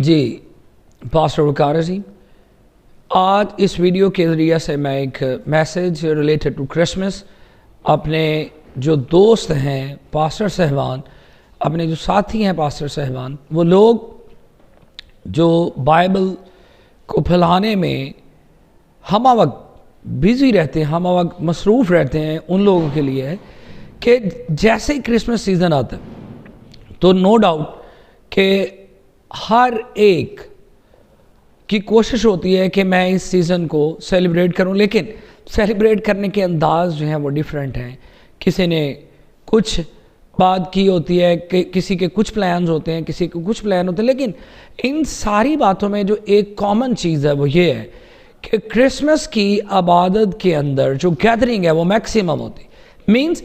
جی pastor وقار عظیم، آج اس video کے ذریعے سے میں ایک میسیج ریلیٹڈ ٹو کرسمس اپنے جو دوست ہیں پاسٹر صاحبان، اپنے جو ساتھی ہیں پاسٹر صاحبان، وہ لوگ جو بائبل کو پھیلانے میں ہمہ وقت بزی رہتے ہیں، ہمہ وقت مصروف رہتے ہیں، ان لوگوں کے لیے ہے کہ جیسے ہی کرسمس سیزن آتا ہے تو نو ڈاؤٹ کہ ہر ایک کی کوشش ہوتی ہے کہ میں اس سیزن کو سیلیبریٹ کروں، لیکن سیلیبریٹ کرنے کے انداز جو ہیں وہ ڈیفرنٹ ہیں۔ کسی نے کچھ بات کی ہوتی ہے کہ کسی کے کچھ پلانز ہوتے ہیں، کسی کے کچھ پلان ہوتے ہیں، لیکن ان ساری باتوں میں جو ایک کامن چیز ہے وہ یہ ہے کہ کرسمس کی عبادت کے اندر جو گیدرنگ ہے وہ میکسیمم ہوتی ہے۔ مینز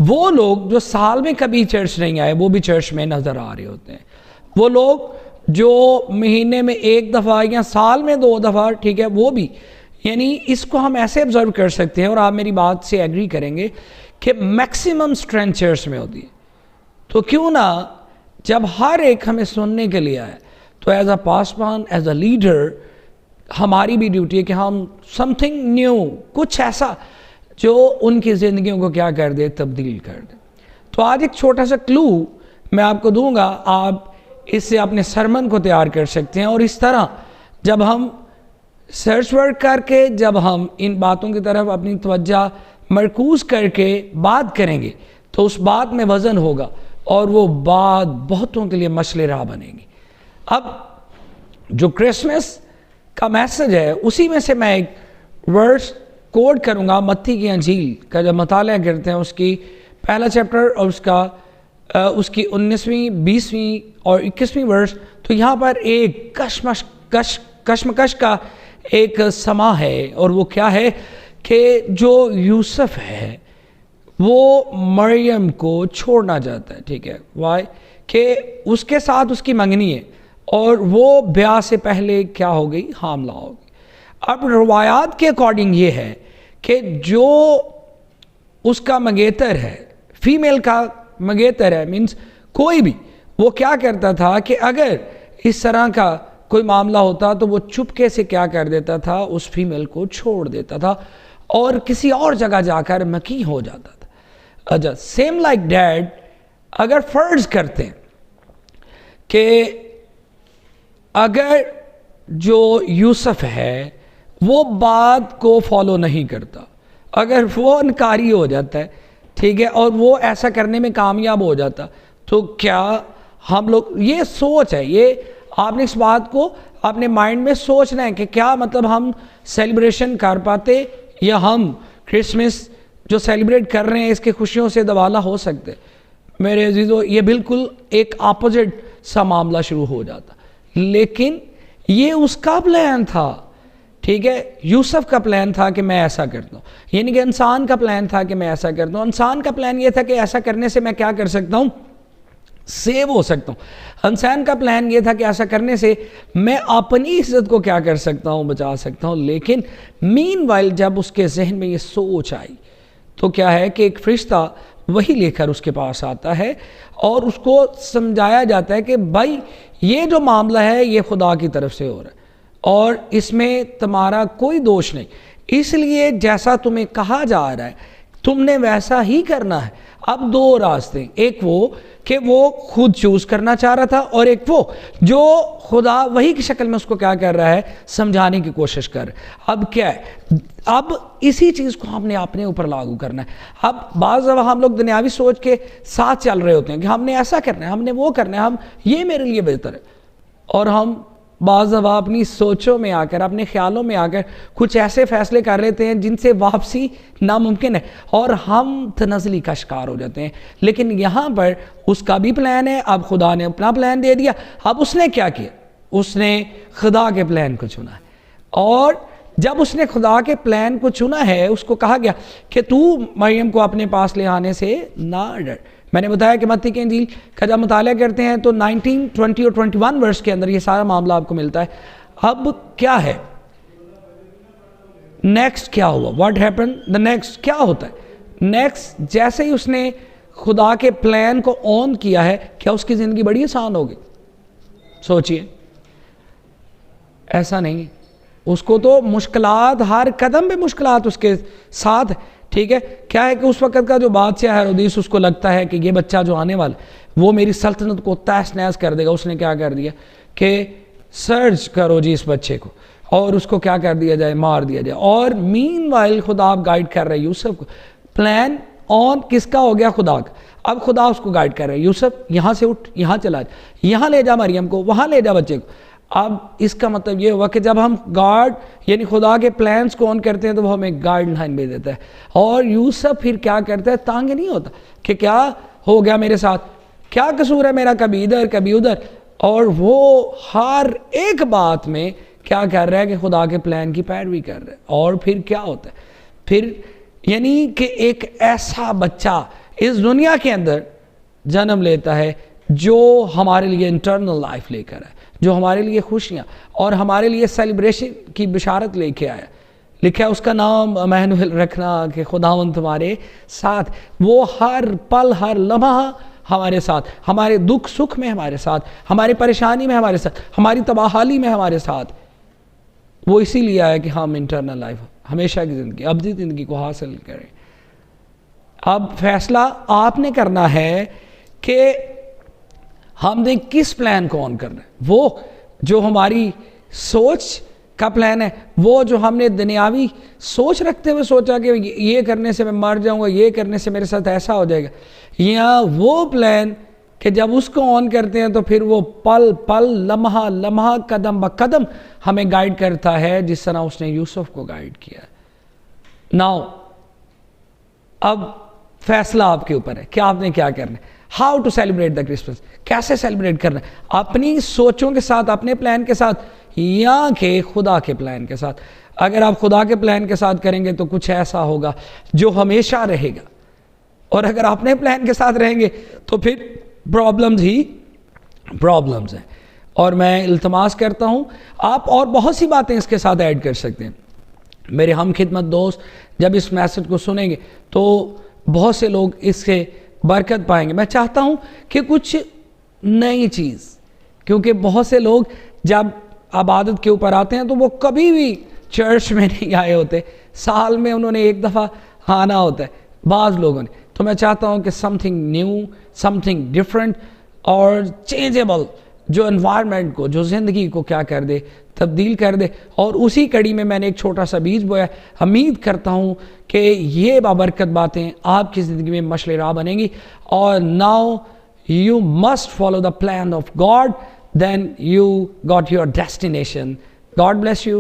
وہ لوگ جو سال میں کبھی چرچ نہیں آئے وہ بھی چرچ میں نظر آ رہے ہوتے ہیں، وہ لوگ جو مہینے میں ایک دفعہ یا سال میں 2 دفعہ، ٹھیک ہے، وہ بھی، یعنی اس کو ہم ایسے آبزرو کر سکتے ہیں، اور آپ میری بات سے ایگری کریں گے کہ میکسیمم اسٹرینتھ چرچ میں ہوتی ہے۔ تو کیوں نہ جب ہر ایک ہمیں سننے کے لیے آئے تو ایز اے پاسبان، ایز اے لیڈر، ہماری بھی ڈیوٹی ہے کہ ہم سم تھنگ نیو، کچھ ایسا جو ان کی زندگیوں کو کیا کر دے، تبدیل کر دے۔ تو آج ایک چھوٹا سا کلو میں آپ کو دوں گا، آپ اس سے اپنے سرمن کو تیار کر سکتے ہیں، اور اس طرح جب ہم سرچ ورک کر کے، جب ہم ان باتوں کی طرف اپنی توجہ مرکوز کر کے بات کریں گے تو اس بات میں وزن ہوگا اور وہ بات بہتوں کے لیے مشعل راہ بنے گی۔ اب جو کرسمس کا میسج ہے اسی میں سے میں ایک ورس کوٹ کروں گا، متی کی انجیل کا جب مطالعہ کرتے ہیں اس کی پہلا چیپٹر اور اس کی 19ویں 20ویں اور 21ویں ورس، تو یہاں پر ایک کشمکش کا ایک سما ہے، اور وہ کیا ہے کہ جو یوسف ہے وہ مریم کو چھوڑنا چاہتا ہے، ٹھیک ہے، وائی کہ اس کے ساتھ اس کی منگنی ہے اور وہ بیاہ سے پہلے کیا ہو گئی، حاملہ ہو گئی۔ اب روایات کے اکارڈنگ یہ ہے کہ جو اس کا منگیتر ہے، فیمیل کا منگیتر ہے، مینز کوئی بھی، وہ کیا کرتا تھا کہ اگر اس طرح کا کوئی معاملہ ہوتا تو وہ چپکے سے کیا کر دیتا تھا، اس فیمیل کو چھوڑ دیتا تھا اور کسی اور جگہ جا کر مکی ہو جاتا تھا۔ اچھا، سیم لائک ڈیڈ، اگر فرض کرتے ہیں کہ اگر جو یوسف ہے وہ بات کو فالو نہیں کرتا، اگر وہ انکاری ہو جاتا ہے، ٹھیک ہے، اور وہ ایسا کرنے میں کامیاب ہو جاتا، تو کیا ہم لوگ، یہ سوچ ہے، یہ آپ نے اس بات کو اپنے مائنڈ میں سوچنا ہے کہ کیا مطلب ہم سیلیبریشن کر پاتے، یا ہم کرسمس جو سیلیبریٹ کر رہے ہیں اس کے خوشیوں سے دوالا ہو سکتے؟ میرے عزیزو، یہ بالکل ایک اپوزٹ سا معاملہ شروع ہو جاتا، لیکن یہ اس کا پلان تھا، ٹھیک ہے، یوسف کا پلان تھا کہ میں ایسا کرتا ہوں، یعنی کہ انسان کا پلان تھا کہ میں ایسا کرتا ہوں۔ انسان کا پلان یہ تھا کہ ایسا کرنے سے میں کیا کر سکتا ہوں، سیو ہو سکتا ہوں۔ انسان کا پلان یہ تھا کہ ایسا کرنے سے میں اپنی عزت کو کیا کر سکتا ہوں، بچا سکتا ہوں۔ لیکن مین وائل جب اس کے ذہن میں یہ سوچ آئی تو کیا ہے کہ ایک فرشتہ وہی لے کر اس کے پاس آتا ہے اور اس کو سمجھایا جاتا ہے کہ بھائی یہ جو معاملہ ہے یہ خدا کی طرف سے ہو رہا ہے اور اس میں تمہارا کوئی دوش نہیں، اس لیے جیسا تمہیں کہا جا رہا ہے تم نے ویسا ہی کرنا ہے۔ اب 2 راستے، ایک وہ کہ وہ خود چوز کرنا چاہ رہا تھا، اور ایک وہ جو خدا وہی کی شکل میں اس کو کیا کر رہا ہے، سمجھانے کی کوشش کر رہا ہے۔ اب کیا ہے، اب اسی چیز کو ہم نے اپنے اوپر لاگو کرنا ہے۔ اب بعض دفعہ ہم لوگ دنیاوی سوچ کے ساتھ چل رہے ہوتے ہیں کہ ہم نے ایسا کرنا ہے، ہم نے وہ کرنا ہے، ہم یہ میرے لیے بہتر ہے، اور ہم بعض دفعہ اپنی سوچوں میں آ کر، اپنے خیالوں میں آ کر کچھ ایسے فیصلے کر لیتے ہیں جن سے واپسی ناممکن ہے، اور ہم تنزلی کا شکار ہو جاتے ہیں۔ لیکن یہاں پر اس کا بھی پلان ہے، اب خدا نے اپنا پلان دے دیا، اب اس نے کیا کیا، اس نے خدا کے پلان کو چنا ہے، اور جب اس نے خدا کے پلان کو چنا ہے اس کو کہا گیا کہ تو مریم کو اپنے پاس لے آنے سے نہ ڈر۔ میں نے بتایا کہ متی کی انجیل کا جب مطالعہ کرتے ہیں تو 19, 20 اور 21 ورس کے اندر یہ سارا معاملہ آپ کو ملتا ہے۔ اب کیا ہے نیکسٹ، کیا ہوا، واٹ ہیپن دا نیکسٹ، کیا ہوتا ہے نیکسٹ؟ جیسے ہی اس نے خدا کے پلان کو آن کیا ہے، کیا اس کی زندگی بڑی آسان ہوگی؟ سوچئے، ایسا نہیں. اس کو تو مشکلات ہر قدم پہ مشکلات اس کے ساتھ. ٹھیک ہے, کیا ہے کہ اس وقت کا جو بادشاہ ہیرودیس اس کو لگتا ہے کہ یہ بچہ جو آنے والا وہ میری سلطنت کو تہس نہس کر دے گا. اس نے کیا کر دیا کہ سرچ کرو جی اس بچے کو اور اس کو کیا کر دیا جائے, مار دیا جائے. اور مین وائل خدا آپ گائیڈ کر رہے ہیں یوسف کو. پلان آن کس کا ہو گیا, خدا کا. اب خدا اس کو گائیڈ کر رہے ہیں, یوسف یہاں سے اٹھ, یہاں چلا جا, یہاں لے جا مریم کو, وہاں لے جا بچے کو. اب اس کا مطلب یہ ہوا کہ جب ہم گاڈ یعنی خدا کے پلانز کو آن کرتے ہیں تو وہ ہمیں گائیڈ لائن بھی دیتا ہے. اور یوسف پھر کیا کرتا ہے, تانگ نہیں ہوتا کہ کیا ہو گیا میرے ساتھ, کیا قصور ہے میرا, کبھی ادھر کبھی ادھر. اور وہ ہر ایک بات میں کیا کر رہا ہے کہ خدا کے پلان کی پیروی کر رہا ہے. اور پھر کیا ہوتا ہے, پھر یعنی کہ ایک ایسا بچہ اس دنیا کے اندر جنم لیتا ہے جو ہمارے لیے انٹرنل لائف لے کر ہے, جو ہمارے لیے خوشیاں اور ہمارے لیے سیلیبریشن کی بشارت لے کے آیا. لکھا ہے اس کا نام امانویل رکھنا کہ خداوند تمہارے ساتھ. وہ ہر پل ہر لمحہ ہمارے ساتھ, ہمارے دکھ سکھ میں ہمارے ساتھ, ہماری پریشانی میں ہمارے ساتھ, ہماری تباہی میں ہمارے ساتھ. وہ اسی لیے آیا کہ ہم انٹرنل لائف ہمیشہ کی زندگی ابدی زندگی کو حاصل کریں. اب فیصلہ آپ نے کرنا ہے کہ ہم نے کس پلان کو آن کرنا ہے. وہ جو ہماری سوچ کا پلان ہے, وہ جو ہم نے دنیاوی سوچ رکھتے ہوئے سوچا کہ یہ کرنے سے میں مر جاؤں گا, یہ کرنے سے میرے ساتھ ایسا ہو جائے گا, یا وہ پلان کہ جب اس کو آن کرتے ہیں تو پھر وہ پل پل لمحہ لمحہ قدم با قدم ہمیں گائیڈ کرتا ہے جس طرح اس نے یوسف کو گائیڈ کیا. ناؤ اب فیصلہ آپ کے اوپر ہے کہ آپ نے کیا کرنا ہے. How to celebrate the Christmas, کیسے سیلیبریٹ کرنا ہے, اپنی سوچوں کے ساتھ, اپنے پلان کے ساتھ, یا کہ خدا کے پلان کے ساتھ. اگر آپ خدا کے پلان کے ساتھ کریں گے تو کچھ ایسا ہوگا جو ہمیشہ رہے گا, اور اگر اپنے پلان کے ساتھ رہیں گے تو پھر پرابلمز ہی پرابلمز ہیں. اور میں التماس کرتا ہوں آپ اور بہت سی باتیں اس کے ساتھ ایڈ کر سکتے ہیں. میرے ہم خدمت دوست جب اس میسج کو سنیں گے تو بہت سے لوگ اس سے برکت پائیں گے. میں چاہتا ہوں کہ کچھ نئی چیز, کیونکہ بہت سے لوگ جب عبادت کے اوپر آتے ہیں تو وہ کبھی بھی چرچ میں نہیں آئے ہوتے, سال میں انہوں نے ایک دفعہ آنا ہوتا ہے بعض لوگوں نے. تو میں چاہتا ہوں کہ some thing new, some thing different اور چینجیبل, جو انوائرمنٹ کو, جو زندگی کو کیا کر دے, تبدیل کر دے. اور اسی کڑی میں میں نے ایک چھوٹا سا بیج بویا. امید کرتا ہوں کہ یہ بابرکت باتیں آپ کی زندگی میں مشعل راہ بنیں گی. اور now you must follow the plan of God, then you got your destination. God bless you.